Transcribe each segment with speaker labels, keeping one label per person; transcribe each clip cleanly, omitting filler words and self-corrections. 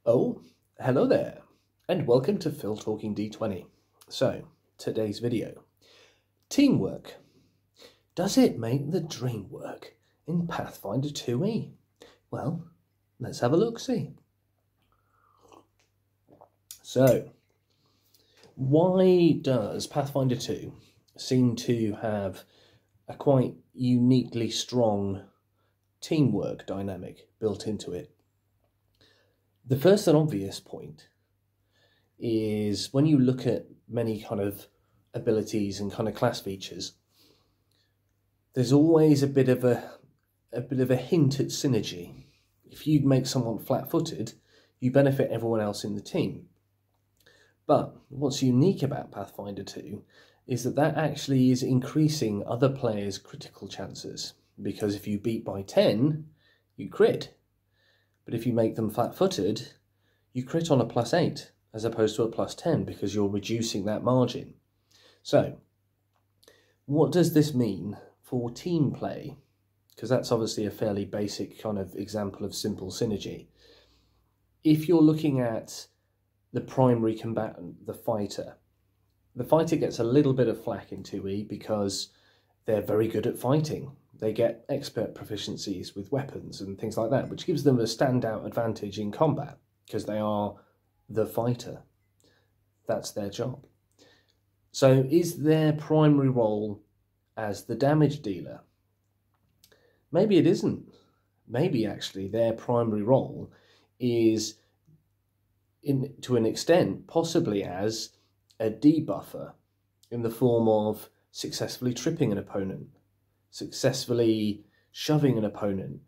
Speaker 1: Oh, hello there, and welcome to Phil Talking D20. So, today's video. Teamwork. Does it make the dream work in Pathfinder 2e? Well, let's have a look-see. So, why does Pathfinder 2 seem to have a quite uniquely strong teamwork dynamic built into it? The first and obvious point is when you look at many kind of abilities and kind of class features, there's always a bit of a hint at synergy. If you make someone flat-footed, you benefit everyone else in the team. But what's unique about Pathfinder 2 is that actually is increasing other players' critical chances, because if you beat by 10, you crit. But if you make them flat-footed, you crit on a +8 as opposed to a +10 because you're reducing that margin. So, what does this mean for team play? Because that's obviously a fairly basic kind of example of simple synergy. If you're looking at the primary combatant, the fighter gets a little bit of flack in 2e because they're very good at fighting. They get expert proficiencies with weapons and things like that, which gives them a standout advantage in combat because they are the fighter. That's their job. So is their primary role as the damage dealer? Maybe it isn't. Maybe actually their primary role is, to an extent, possibly as a debuffer in the form of successfully tripping an opponent, successfully shoving an opponent,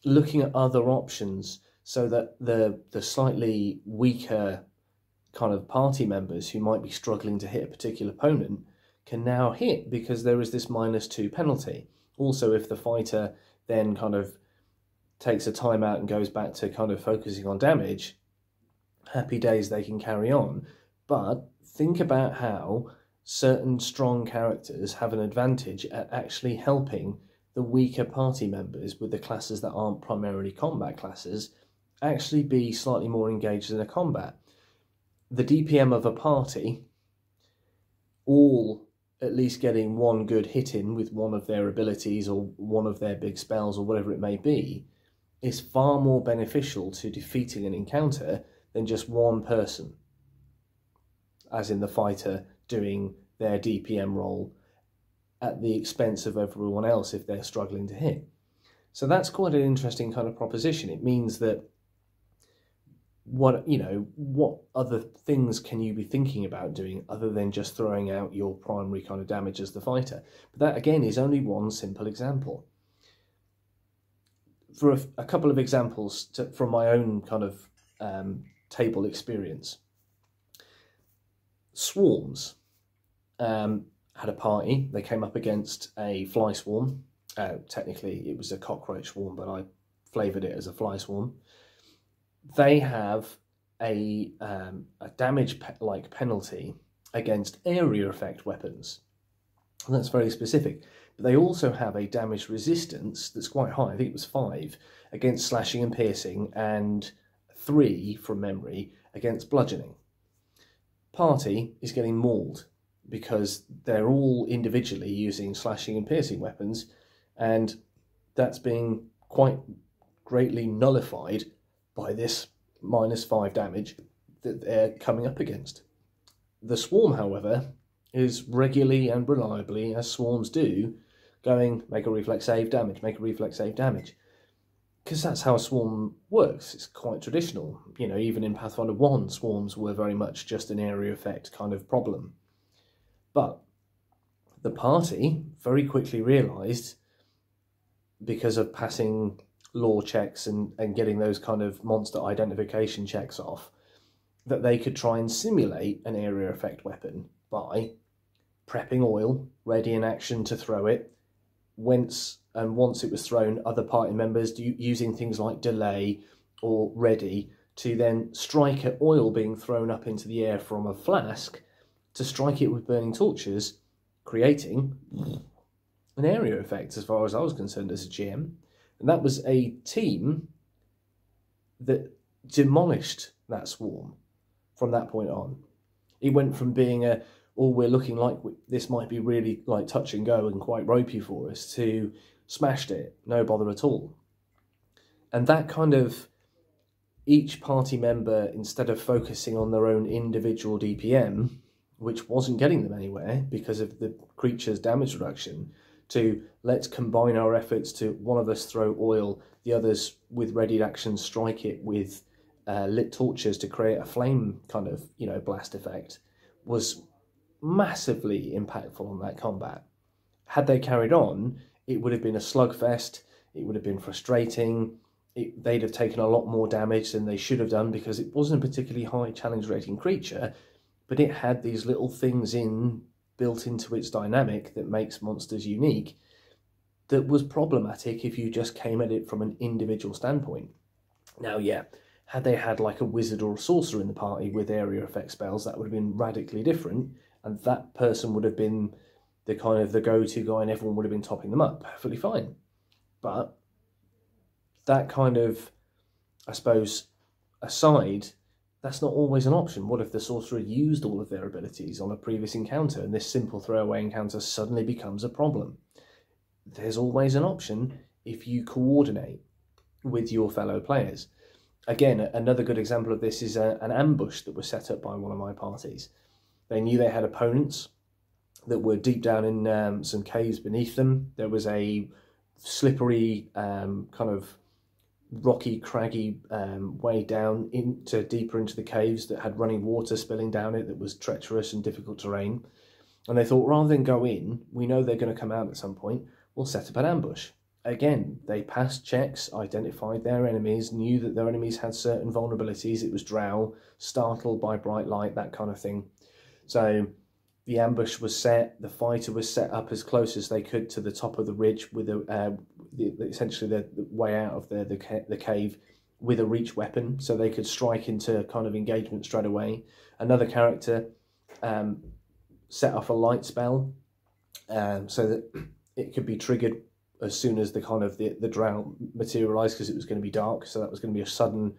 Speaker 1: looking at other options so that the slightly weaker kind of party members who might be struggling to hit a particular opponent can now hit because there is this -2 penalty. Also, if the fighter then kind of takes a timeout and goes back to kind of focusing on damage, happy days, they can carry on. But think about how certain strong characters have an advantage at actually helping the weaker party members with the classes that aren't primarily combat classes actually be slightly more engaged in a combat. The DPM of a party, all at least getting one good hit in with one of their abilities or one of their big spells or whatever it may be, is far more beneficial to defeating an encounter than just one person, as in the fighter doing their DPM role at the expense of everyone else if they're struggling to hit. So that's quite an interesting kind of proposition. It means that what other things can you be thinking about doing other than just throwing out your primary kind of damage as the fighter? But that again is only one simple example. For a couple of examples from my own kind of table experience. Swarms had a party. They came up against a fly swarm. Technically it was a cockroach swarm, but I flavoured it as a fly swarm. They have a damage-like penalty against area effect weapons. And that's very specific. But they also have a damage resistance that's quite high. I think it was 5 against slashing and piercing, and 3 from memory against bludgeoning. Party is getting mauled because they're all individually using slashing and piercing weapons, and that's being quite greatly nullified by this -5 damage that they're coming up against. The swarm, however, is regularly and reliably, as swarms do, going, make a reflex save, damage, make a reflex save, damage. Because that's how a swarm works. It's quite traditional. You know, even in Pathfinder 1, swarms were very much just an area effect kind of problem. But the party very quickly realised, because of passing law checks and getting those kind of monster identification checks off, that they could try and simulate an area effect weapon by prepping oil, ready in action to throw it. Once it was thrown, other party members using things like delay or ready to then strike at oil being thrown up into the air from a flask to strike it with burning torches, creating an area effect as far as I was concerned as a GM. And that was a team that demolished that swarm from that point on. It went from being we're looking like this might be really like touch and go and quite ropey for us, to smashed it, no bother at all. And that kind of, each party member, instead of focusing on their own individual DPM, which wasn't getting them anywhere because of the creature's damage reduction, to let's combine our efforts to one of us throw oil, the others with readied action strike it with lit torches to create a flame kind of, blast effect, was massively impactful on that combat. Had they carried on, it would have been a slugfest, it would have been frustrating, they'd have taken a lot more damage than they should have done because it wasn't a particularly high challenge rating creature, but it had these little things built into its dynamic that makes monsters unique, that was problematic if you just came at it from an individual standpoint. Now, yeah, had they had like a wizard or a sorcerer in the party with area effect spells, that would have been radically different, and that person would have been the kind of the go-to guy and everyone would have been topping them up perfectly fine. But that kind of, I suppose, aside, that's not always an option. What if the sorcerer used all of their abilities on a previous encounter and this simple throwaway encounter suddenly becomes a problem? There's always an option if you coordinate with your fellow players. Again, another good example of this is an ambush that was set up by one of my parties. They knew they had opponents that were deep down in some caves beneath them. There was a slippery, kind of rocky, craggy way down deeper into the caves that had running water spilling down it, that was treacherous and difficult terrain. And they thought, rather than go in, we know they're going to come out at some point, we'll set up an ambush. Again, they passed checks, identified their enemies, knew that their enemies had certain vulnerabilities. It was drow, startled by bright light, that kind of thing. So the ambush was set, the fighter was set up as close as they could to the top of the ridge with essentially the way out of the cave with a reach weapon, so they could strike into kind of engagement straight away. Another character set off a light spell so that it could be triggered as soon as the kind of the drow materialised, because it was going to be dark, so that was going to be a sudden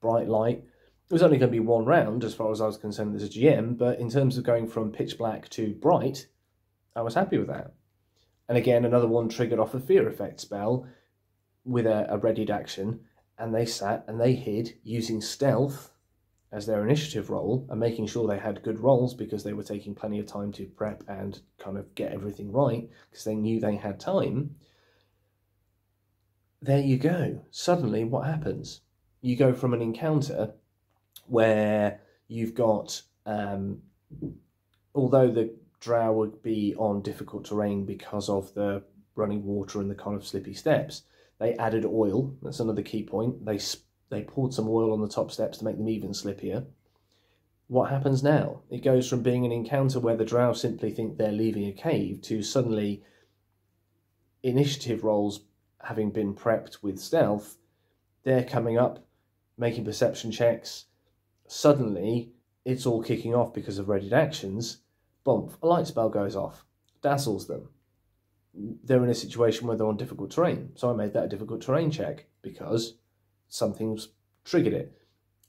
Speaker 1: bright light. It was only going to be one round as far as I was concerned as a GM, but in terms of going from pitch black to bright, I was happy with that. And again, another one triggered off a fear effect spell with a readied action, and they sat and they hid using stealth as their initiative roll and making sure they had good rolls because they were taking plenty of time to prep and kind of get everything right because they knew they had time. There you go. Suddenly, what happens? You go from an encounter where you've got, although the drow would be on difficult terrain because of the running water and the kind of slippy steps, they added oil. That's another key point. They poured some oil on the top steps to make them even slippier. What happens now? It goes from being an encounter where the drow simply think they're leaving a cave to suddenly initiative rolls having been prepped with stealth. They're coming up, making perception checks. Suddenly, it's all kicking off because of readied actions. Bump, a light spell goes off, dazzles them. They're in a situation where they're on difficult terrain, so I made that a difficult terrain check because something's triggered it.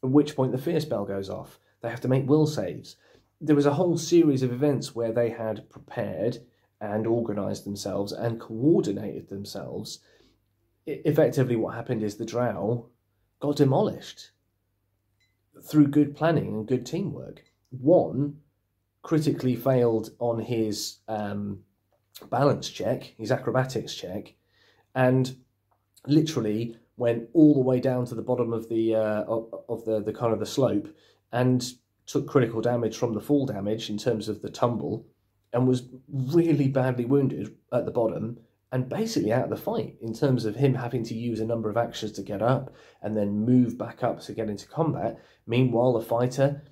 Speaker 1: At which point the fear spell goes off. They have to make will saves. There was a whole series of events where they had prepared and organised themselves and coordinated themselves. Effectively, what happened is the drow got demolished through good planning and good teamwork. One critically failed on his balance check, his acrobatics check, and literally went all the way down to the bottom of the kind of the slope and took critical damage from the fall damage in terms of the tumble, and was really badly wounded at the bottom and basically out of the fight in terms of him having to use a number of actions to get up and then move back up to get into combat. Meanwhile, the fighter,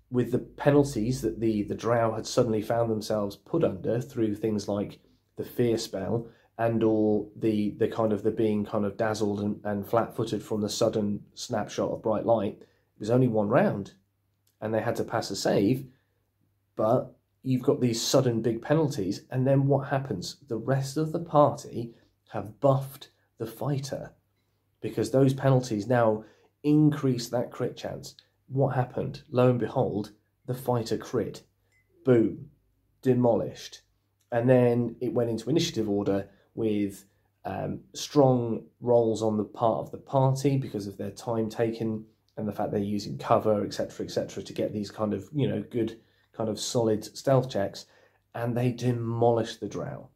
Speaker 1: with the penalties that the drow had suddenly found themselves put under through things like the fear spell and or the kind of the being kind of dazzled and flat-footed from the sudden snapshot of bright light, it was only one round and they had to pass a save, but you've got these sudden big penalties, and then what happens? The rest of the party have buffed the fighter because those penalties now increase that crit chance. What happened? Lo and behold, the fighter crit. Boom. Demolished. And then it went into initiative order with strong rolls on the part of the party because of their time taken and the fact they're using cover, etc., to get these kind of, good kind of solid stealth checks, and they demolished the drow.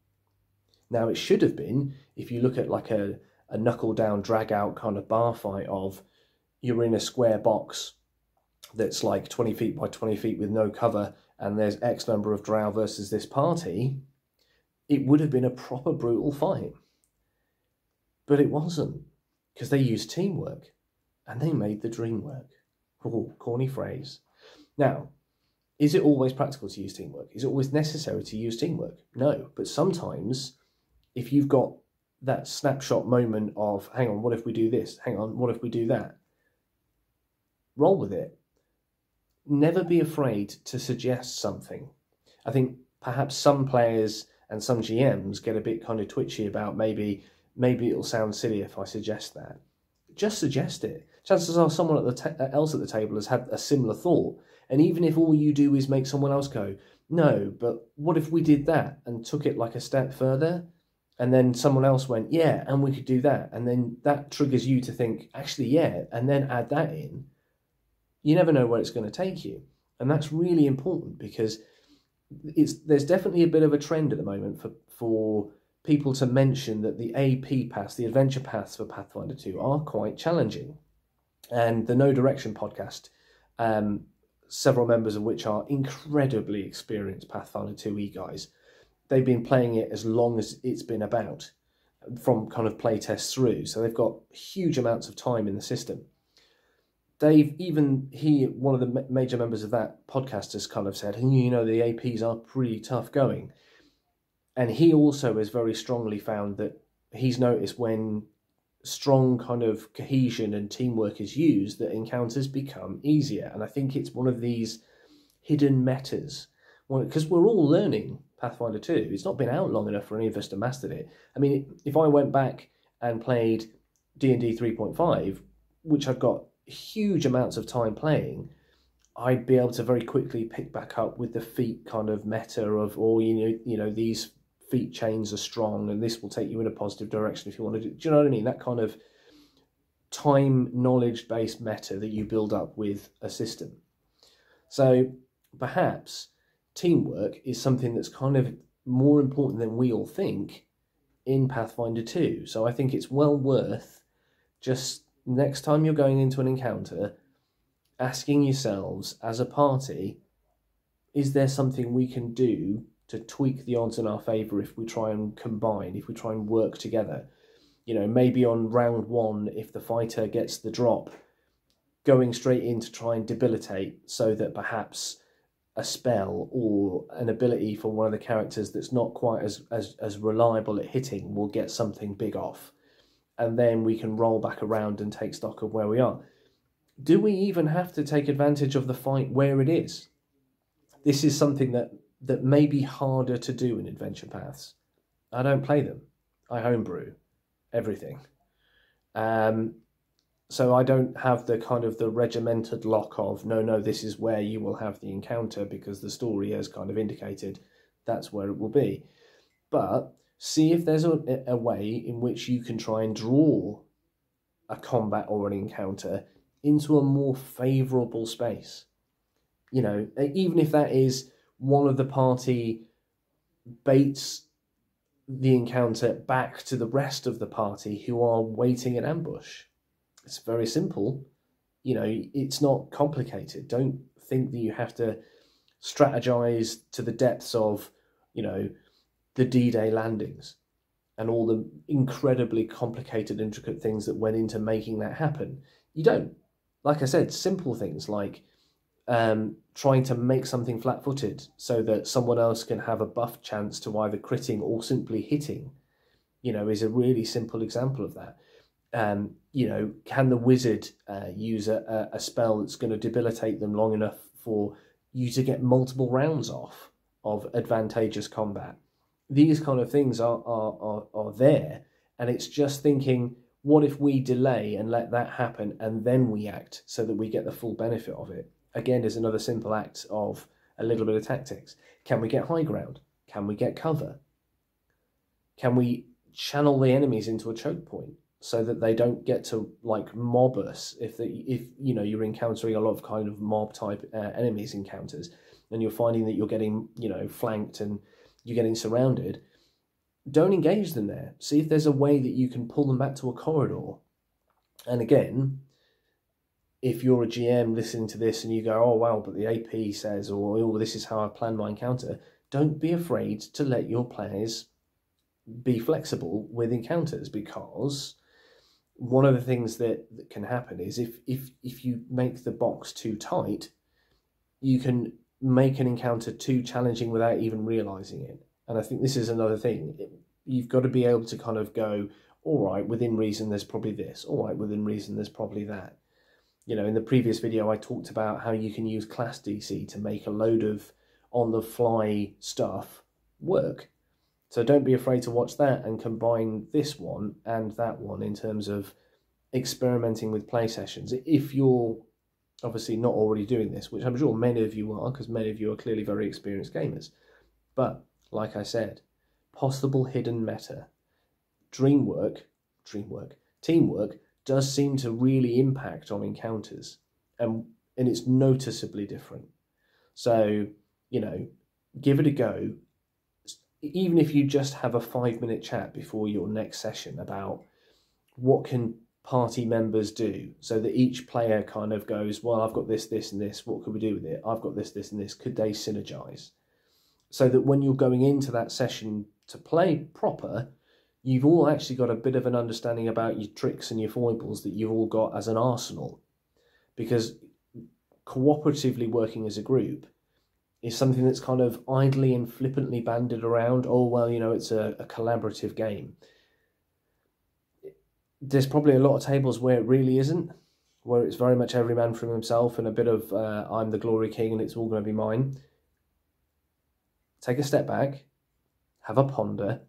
Speaker 1: Now, it should have been, if you look at like a knuckle down, drag out kind of bar fight of you're in a square box that's like 20 feet by 20 feet with no cover, and there's X number of drow versus this party, it would have been a proper brutal fight. But it wasn't, because they used teamwork, and they made the dream work. Oh, corny phrase. Now, is it always practical to use teamwork? Is it always necessary to use teamwork? No, but sometimes if you've got that snapshot moment of, hang on, what if we do this? Hang on, what if we do that? Roll with it. Never be afraid to suggest something. I think perhaps some players and some GMs get a bit kind of twitchy about maybe it'll sound silly if I suggest that. Just suggest it. Chances are someone else at the table has had a similar thought. And even if all you do is make someone else go, no, but what if we did that and took it like a step further? And then someone else went, yeah, and we could do that. And then that triggers you to think, actually, yeah, and then add that in. You never know where it's going to take you. And that's really important because there's definitely a bit of a trend at the moment for people to mention that the AP paths, the adventure paths for Pathfinder 2 are quite challenging. And the No Direction podcast, several members of which are incredibly experienced Pathfinder 2e guys, they've been playing it as long as it's been about, from kind of play tests through. So they've got huge amounts of time in the system. One of the major members of that podcast has kind of said, the APs are pretty tough going. And he also has very strongly found that he's noticed when strong kind of cohesion and teamwork is used, that encounters become easier. And I think it's one of these hidden metas, because we're all learning Pathfinder 2. It's not been out long enough for any of us to master it. I mean, if I went back and played D&D 3.5, which I've got huge amounts of time playing, I'd be able to very quickly pick back up with the feat kind of meta of, these feat chains are strong and this will take you in a positive direction if you want to do. Do you know what I mean? That kind of time knowledge-based meta that you build up with a system. So perhaps teamwork is something that's kind of more important than we all think in Pathfinder 2. So I think it's well worth just next time you're going into an encounter, asking yourselves as a party, is there something we can do to tweak the odds in our favour if we try and combine, if we try and work together? Maybe on round 1, if the fighter gets the drop, going straight in to try and debilitate, so that perhaps a spell or an ability for one of the characters that's not quite as reliable at hitting will get something big off. And then we can roll back around and take stock of where we are. Do we even have to take advantage of the fight where it is? This is something that may be harder to do in adventure paths. I don't play them. I homebrew everything. So I don't have the kind of the regimented lock of, no, this is where you will have the encounter because the story has kind of indicated that's where it will be. But see if there's a way in which you can try and draw a combat or an encounter into a more favourable space. Even if that is one of the party baits the encounter back to the rest of the party who are waiting in ambush. It's very simple. It's not complicated. Don't think that you have to strategize to the depths of, the D-Day landings and all the incredibly complicated, intricate things that went into making that happen. You don't. Like I said, simple things like trying to make something flat-footed so that someone else can have a buff chance to either critting or simply hitting, is a really simple example of that. Can the wizard use a spell that's going to debilitate them long enough for you to get multiple rounds off of advantageous combat? These kind of things are there, and it's just thinking, What if we delay and let that happen and then we act so that we get the full benefit of it? Again, is another simple act of a little bit of tactics. Can we get high ground? Can we get cover? Can we channel the enemies into a choke point so that they don't get to like mob us if you know you're encountering a lot of kind of mob type enemies encounters, and you're finding that you're getting, you know, flanked and you're getting surrounded? Don't engage them there. See if there's a way that you can pull them back to a corridor. And again, if you're a GM listening to this and you go, oh, wow, but the AP says, or oh, this is how I plan my encounter, don't be afraid to let your players be flexible with encounters, because one of the things that can happen is if you make the box too tight, you can make an encounter too challenging without even realizing it. And I think this is another thing. You've got to be able to kind of go, all right, within reason, there's probably this. All right, within reason, there's probably that. You know, in the previous video, I talked about how you can use class DC to make a load of on-the-fly stuff work. So don't be afraid to watch that and combine this one and that one in terms of experimenting with play sessions. If you're obviously not already doing this, which I'm sure many of you are, because many of you are clearly very experienced gamers. But like I said, possible hidden meta, teamwork does seem to really impact on encounters, and it's noticeably different. So, you know, give it a go. Even if you just have a 5-minute chat before your next session about what can party members do, so that each player kind of goes, well, I've got this, this, and this. What could we do with it? I've got this, this, and this. Could they synergize? So that when you're going into that session to play proper, you've all actually got a bit of an understanding about your tricks and your foibles that you've all got as an arsenal. Because cooperatively working as a group is something that's kind of idly and flippantly banded around. Oh, well, you know, it's a collaborative game. There's probably a lot of tables where it really isn't, where it's very much every man for himself and a bit of I'm the glory king and it's all going to be mine. Take a step back, have a ponder,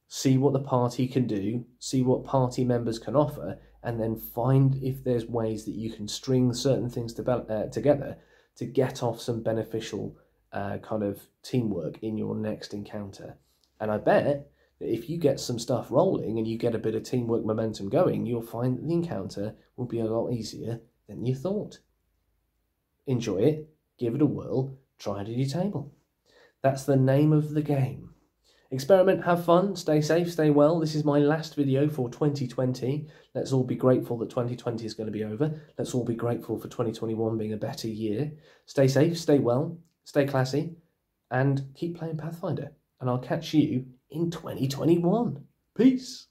Speaker 1: see what the party can do, see what party members can offer, and then find if there's ways that you can string certain things together to get off some beneficial kind of teamwork in your next encounter. And I bet that if you get some stuff rolling and you get a bit of teamwork momentum going, you'll find that the encounter will be a lot easier than you thought. Enjoy it, give it a whirl, try it at your table. That's the name of the game. Experiment, have fun, stay safe, stay well. This is my last video for 2020. Let's all be grateful that 2020 is going to be over. Let's all be grateful for 2021 being a better year. Stay safe, stay well, stay classy, and keep playing Pathfinder. And I'll catch you in 2021. Peace.